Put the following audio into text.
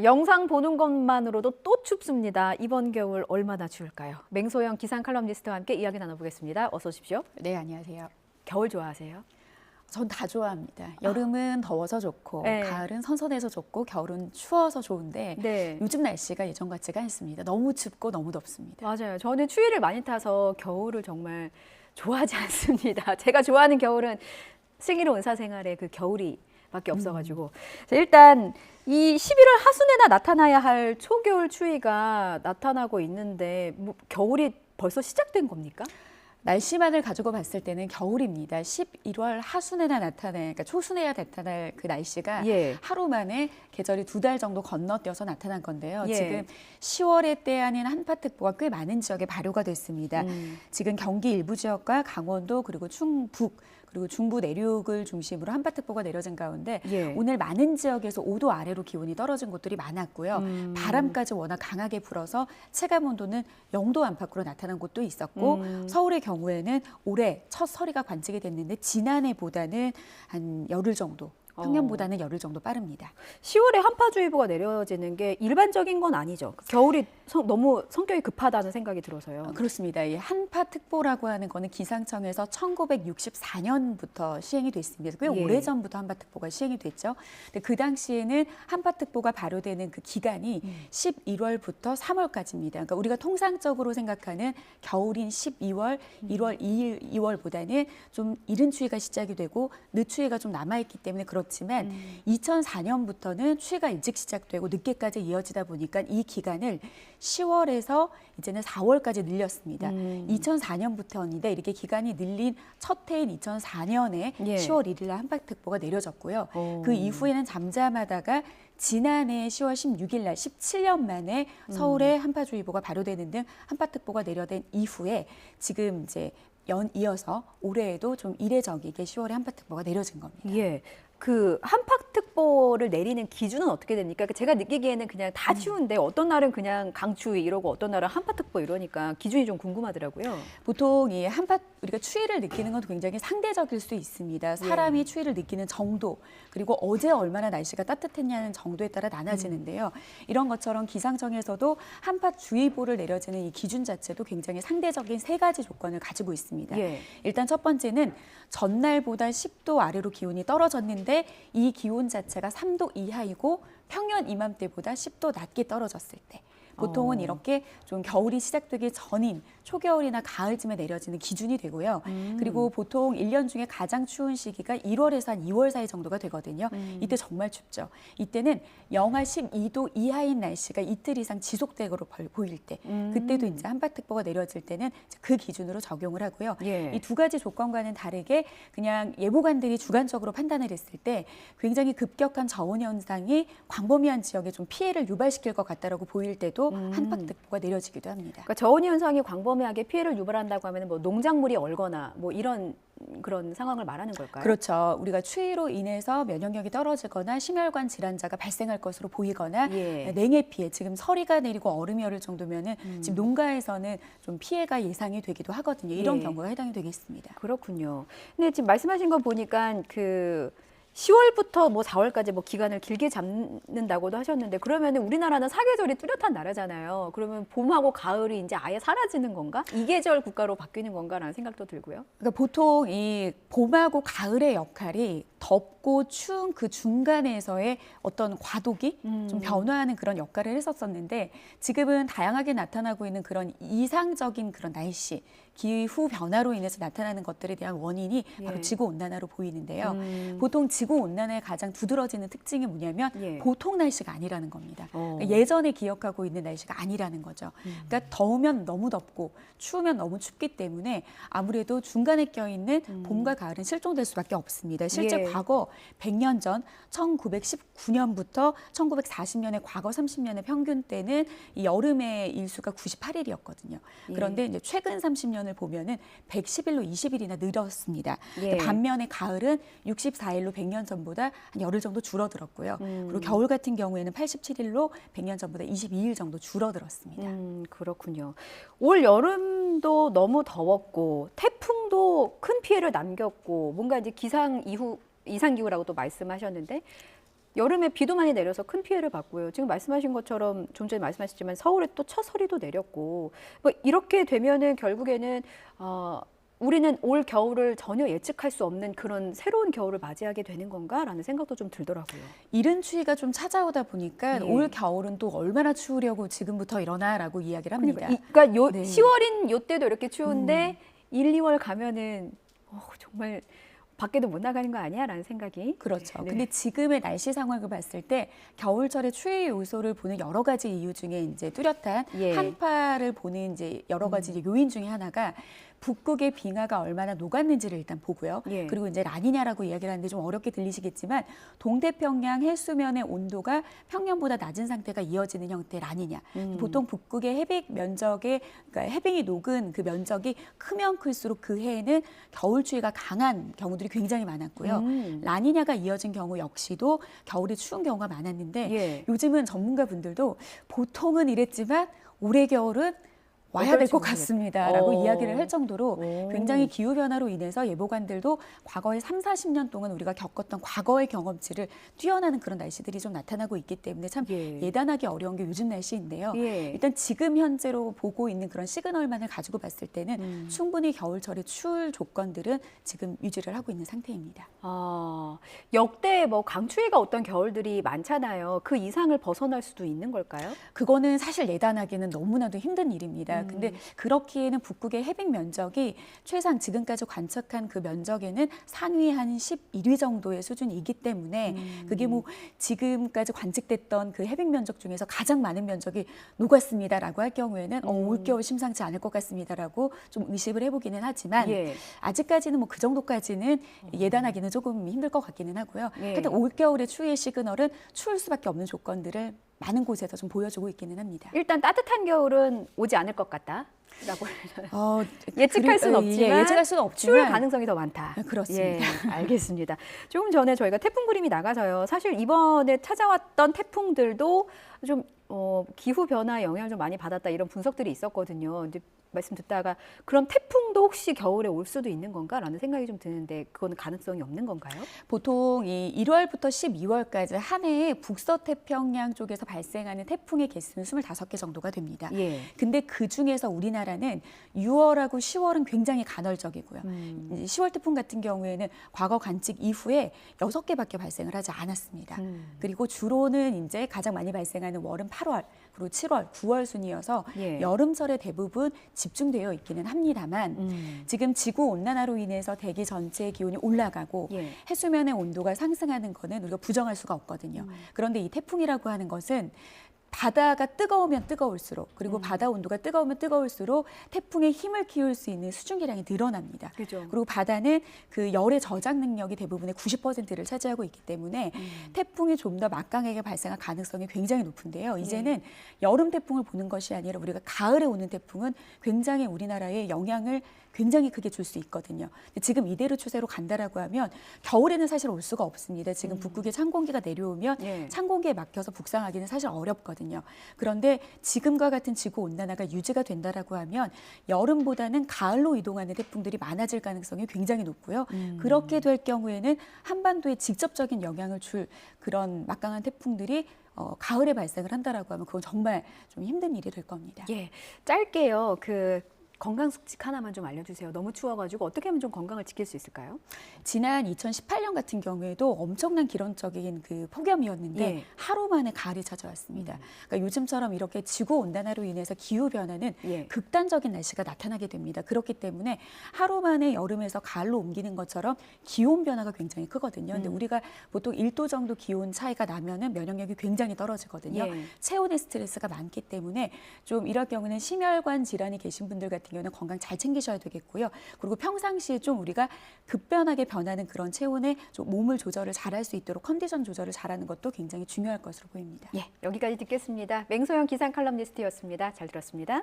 영상 보는 것만으로도 또 춥습니다. 이번 겨울 얼마나 추울까요? 맹소영 기상 칼럼니스트와 함께 이야기 나눠보겠습니다. 어서 오십시오. 네, 안녕하세요. 겨울 좋아하세요? 전 다 좋아합니다. 여름은 더워서 좋고, 네. 가을은 선선해서 좋고, 겨울은 추워서 좋은데 네. 요즘 날씨가 예전 같지가 않습니다. 너무 춥고 너무 덥습니다. 맞아요. 저는 추위를 많이 타서 겨울을 정말 좋아하지 않습니다. 제가 좋아하는 겨울은 슬기로운 의사생활의 그 겨울이 밖에 없어가지고. 자, 일단 이 11월 하순에나 나타나야 할 초겨울 추위가 나타나고 있는데 겨울이 벌써 시작된 겁니까? 날씨만을 가지고 봤을 때는 겨울입니다. 11월 하순에나 그러니까 초순에야 나타날 그 날씨가 예. 하루 만에 계절이 2달 정도 건너뛰어서 나타난 건데요. 예. 지금 10월의 때 아닌 한파특보가 꽤 많은 지역에 발효가 됐습니다. 지금 경기 일부 지역과 강원도 그리고 충북 그리고 중부 내륙을 중심으로 한파특보가 내려진 가운데 예. 오늘 많은 지역에서 5도 아래로 기온이 떨어진 곳들이 많았고요. 바람까지 워낙 강하게 불어서 체감온도는 0도 안팎으로 나타난 곳도 있었고 서울의 경우에는 올해 첫 서리가 관측이 됐는데 지난해보다는 한 열흘 정도 평년보다는 열흘 정도 빠릅니다. 10월에 한파주의보가 내려지는 게 일반적인 건 아니죠. 겨울이 너무 성격이 급하다는 생각이 들어서요. 그렇습니다. 이 한파특보라고 하는 거는 기상청에서 1964년부터 시행이 됐습니다. 꽤 예. 오래전부터 한파특보가 시행이 됐죠. 근데 그 당시에는 한파특보가 발효되는 그 기간이 11월부터 3월까지입니다. 그러니까 우리가 통상적으로 생각하는 겨울인 12월, 1월, 2일, 2월보다는 좀 이른 추위가 시작이 되고 늦추위가 좀 남아있기 때문에 그렇지만 2004년부터는 추위가 일찍 시작되고 늦게까지 이어지다 보니까 이 기간을 10월에서 이제는 4월까지 늘렸습니다. 2004년부터인데 이렇게 기간이 늘린 첫 해인 2004년에 예. 10월 1일 날 한파특보가 내려졌고요. 그 이후에는 잠잠하다가 지난해 10월 16일 날 17년 만에 서울에 한파주의보가 발효되는 등 한파특보가 내려된 이후에 지금 이제 이어서 올해에도 좀 이례적이게 10월에 한파특보가 내려진 겁니다. 예. 그 한파특보를 내리는 기준은 어떻게 됩니까? 제가 느끼기에는 그냥 다 추운데 어떤 날은 그냥 강추위 이러고 어떤 날은 한파특보 이러니까 기준이 좀 궁금하더라고요. 보통 이 우리가 추위를 느끼는 건 굉장히 상대적일 수 있습니다. 사람이 추위를 느끼는 정도 그리고 어제 얼마나 날씨가 따뜻했냐는 정도에 따라 나눠지는데요. 이런 것처럼 기상청에서도 한파주의보를 내려지는 이 기준 자체도 굉장히 상대적인 3가지 조건을 가지고 있습니다. 예. 일단 첫 번째는 전날보다 10도 아래로 기온이 떨어졌는데 이 기온 자체가 3도 이하이고 평년 이맘때보다 10도 낮게 떨어졌을 때 보통은 이렇게 좀 겨울이 시작되기 전인 초겨울이나 가을쯤에 내려지는 기준이 되고요. 그리고 보통 1년 중에 가장 추운 시기가 1월에서 한 2월 사이 정도가 되거든요. 이때 정말 춥죠. 이때는 영하 12도 이하인 날씨가 이틀 이상 지속되고 보일 때 그때도 이제 한파특보가 내려질 때는 그 기준으로 적용을 하고요. 예. 이 2가지 조건과는 다르게 그냥 예보관들이 주관적으로 판단을 했을 때 굉장히 급격한 저온 현상이 광범위한 지역에 좀 피해를 유발시킬 것 같다라고 보일 때도 한파특보가 내려지기도 합니다. 그러니까 저온 현상이 광범위하게 피해를 유발한다고 하면 뭐 농작물이 얼거나 뭐 이런 그런 상황을 말하는 걸까요? 그렇죠. 우리가 추위로 인해서 면역력이 떨어지거나 심혈관 질환자가 발생할 것으로 보이거나 예. 냉해 피해, 지금 서리가 내리고 얼음이 얼을 정도면은 지금 농가에서는 좀 피해가 예상이 되기도 하거든요. 이런 예. 경우가 해당이 되겠습니다. 그렇군요. 근데 지금 말씀하신 거 보니까 그 10월부터 뭐 4월까지 뭐 기간을 길게 잡는다고도 하셨는데 그러면은 우리나라는 사계절이 뚜렷한 나라잖아요. 그러면 봄하고 가을이 이제 아예 사라지는 건가? 이계절 국가로 바뀌는 건가라는 생각도 들고요. 그러니까 보통 이 봄하고 가을의 역할이 덥고 추운 그 중간에서의 어떤 과도기, 좀 변화하는 그런 역할을 했었었는데 지금은 다양하게 나타나고 있는 그런 이상적인 그런 날씨, 기후 변화로 인해서 나타나는 것들에 대한 원인이 바로 예. 지구온난화로 보이는데요. 보통 지구온난화의 가장 두드러지는 특징이 뭐냐면 예. 보통 날씨가 아니라는 겁니다. 그러니까 예전에 기억하고 있는 날씨가 아니라는 거죠. 그러니까 더우면 너무 덥고 추우면 너무 춥기 때문에 아무래도 중간에 껴있는 봄과 가을은 실종될 수밖에 없습니다. 실제 예. 과거 100년 전 1919년부터 1940년의 과거 30년의 평균 때는 이 여름의 일수가 98일이었거든요. 그런데 이제 최근 30년을 보면은 110일로 20일이나 늘었습니다. 예. 반면에 가을은 64일로 100년 전보다 한 열흘 정도 줄어들었고요. 그리고 겨울 같은 경우에는 87일로 100년 전보다 22일 정도 줄어들었습니다. 그렇군요. 올 여름도 너무 더웠고 태풍도 큰 피해를 남겼고 뭔가 이제 이상기후라고 또 말씀하셨는데 여름에 비도 많이 내려서 큰 피해를 봤고요. 지금 말씀하신 것처럼 좀 전에 말씀하셨지만 서울에 또 첫서리도 내렸고 뭐 이렇게 되면은 결국에는 우리는 올 겨울을 전혀 예측할 수 없는 그런 새로운 겨울을 맞이하게 되는 건가라는 생각도 좀 들더라고요. 이른 추위가 좀 찾아오다 보니까 예. 올 겨울은 또 얼마나 추우려고 지금부터 이러나라고 이야기를 합니다. 그러니까 네. 10월인 요때도 이렇게 추운데 1, 2월 가면은 정말 밖에도 못 나가는 거 아니야라는 생각이. 그렇죠. 네. 근데 지금의 날씨 상황을 봤을 때 겨울철의 추위 요소를 보는 여러 가지 이유 중에 이제 뚜렷한 예. 한파를 보는 이제 여러 가지 이제 요인 중에 하나가 북극의 빙하가 얼마나 녹았는지를 일단 보고요. 예. 그리고 이제 라니냐라고 이야기를 하는데 좀 어렵게 들리시겠지만 동태평양 해수면의 온도가 평년보다 낮은 상태가 이어지는 형태의 라니냐. 보통 북극의 해빙 면적에 그러니까 해빙이 녹은 그 면적이 크면 클수록 그 해에는 겨울 추위가 강한 경우들이 굉장히 많았고요. 라니냐가 이어진 경우 역시도 겨울이 추운 경우가 많았는데 예. 요즘은 전문가분들도 보통은 이랬지만 올해 겨울은 와야 될 것 같습니다라고 이야기를 할 정도로 굉장히 기후변화로 인해서 예보관들도 과거의 3, 40년 동안 우리가 겪었던 과거의 경험치를 뛰어나는 그런 날씨들이 좀 나타나고 있기 때문에 참 예단하기 어려운 게 요즘 날씨인데요. 예. 일단 지금 현재로 보고 있는 그런 시그널만을 가지고 봤을 때는 충분히 겨울철에 추울 조건들은 지금 유지를 하고 있는 상태입니다. 역대 뭐 강추위가 어떤 겨울들이 많잖아요. 그 이상을 벗어날 수도 있는 걸까요? 그거는 사실 예단하기는 너무나도 힘든 일입니다. 근데 그렇기에는 북극의 해빙 면적이 최상 지금까지 관측한 그 면적에는 상위 한 11위 정도의 수준이기 때문에 그게 뭐 지금까지 관측됐던 그 해빙 면적 중에서 가장 많은 면적이 녹았습니다라고 할 경우에는 올겨울 심상치 않을 것 같습니다라고 좀 의식을 해보기는 하지만 예. 아직까지는 뭐 그 정도까지는 예단하기는 조금 힘들 것 같기는 하고요. 예. 하여튼 올겨울의 추위의 시그널은 추울 수밖에 없는 조건들을 많은 곳에서 좀 보여주고 있기는 합니다. 일단 따뜻한 겨울은 오지 않을 것 같다라고 예측할 수는 없지만 예측할 수는 없지만 추울 가능성이 더 많다. 그렇습니다. 예, 알겠습니다. 조금 전에 저희가 태풍 그림이 나가서요. 사실 이번에 찾아왔던 태풍들도 좀 기후 변화 영향을 좀 많이 받았다 이런 분석들이 있었거든요. 근데 말씀 듣다가 그럼 태풍도 혹시 겨울에 올 수도 있는 건가라는 생각이 좀 드는데 그거는 가능성이 없는 건가요? 보통 이 1월부터 12월까지 한 해에 북서태평양 쪽에서 발생하는 태풍의 개수는 25개 정도가 됩니다. 예. 근데 그 중에서 우리나라는 6월하고 10월은 굉장히 간헐적이고요. 이제 10월 태풍 같은 경우에는 과거 관측 이후에 6개밖에 발생을 하지 않았습니다. 그리고 주로는 이제 가장 많이 발생하는 월은 8월, 그리고 7월, 9월 순이어서 예. 여름철에 대부분 집중되어 있기는 합니다만 지금 지구 온난화로 인해서 대기 전체의 기온이 올라가고 예. 해수면의 온도가 상승하는 거는 우리가 부정할 수가 없거든요. 그런데 이 태풍이라고 하는 것은 바다가 뜨거우면 뜨거울수록 그리고 바다 온도가 뜨거우면 뜨거울수록 태풍의 힘을 키울 수 있는 수증기량이 늘어납니다. 그죠. 그리고 바다는 그 열의 저장 능력이 대부분의 90%를 차지하고 있기 때문에 태풍이 좀 더 막강하게 발생할 가능성이 굉장히 높은데요. 이제는 여름 태풍을 보는 것이 아니라 우리가 가을에 오는 태풍은 굉장히 우리나라에 영향을 굉장히 크게 줄 수 있거든요. 근데 지금 이대로 추세로 간다라고 하면 겨울에는 사실 올 수가 없습니다. 지금 북극에 찬 공기가 내려오면 예. 찬 공기에 막혀서 북상하기는 사실 어렵거든요. 그런데 지금과 같은 지구 온난화가 유지가 된다라고 하면 여름보다는 가을로 이동하는 태풍들이 많아질 가능성이 굉장히 높고요. 그렇게 될 경우에는 한반도에 직접적인 영향을 줄 그런 막강한 태풍들이 가을에 발생을 한다라고 하면 그건 정말 좀 힘든 일이 될 겁니다. 예, 짧게요. 건강 수칙 하나만 좀 알려주세요. 너무 추워가지고 어떻게 하면 좀 건강을 지킬 수 있을까요? 지난 2018년 같은 경우에도 엄청난 기론적인 그 폭염이었는데 예. 하루 만에 가을이 찾아왔습니다. 그러니까 요즘처럼 이렇게 지구 온난화로 인해서 기후 변화는 예. 극단적인 날씨가 나타나게 됩니다. 그렇기 때문에 하루 만에 여름에서 가을로 옮기는 것처럼 기온 변화가 굉장히 크거든요. 근데 우리가 보통 1도 정도 기온 차이가 나면은 면역력이 굉장히 떨어지거든요. 예. 체온의 스트레스가 많기 때문에 좀 이럴 경우는 심혈관 질환이 계신 분들 같은 경우는 건강 잘 챙기셔야 되겠고요. 그리고 평상시에 좀 우리가 급변하게 변하는 그런 체온에 좀 몸을 조절을 잘할 수 있도록 컨디션 조절을 잘하는 것도 굉장히 중요할 것으로 보입니다. 예, 여기까지 듣겠습니다. 맹소영 기상 칼럼니스트였습니다. 잘 들었습니다.